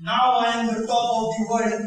Now I am the top of the world.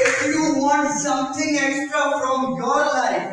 If you want something extra from your life,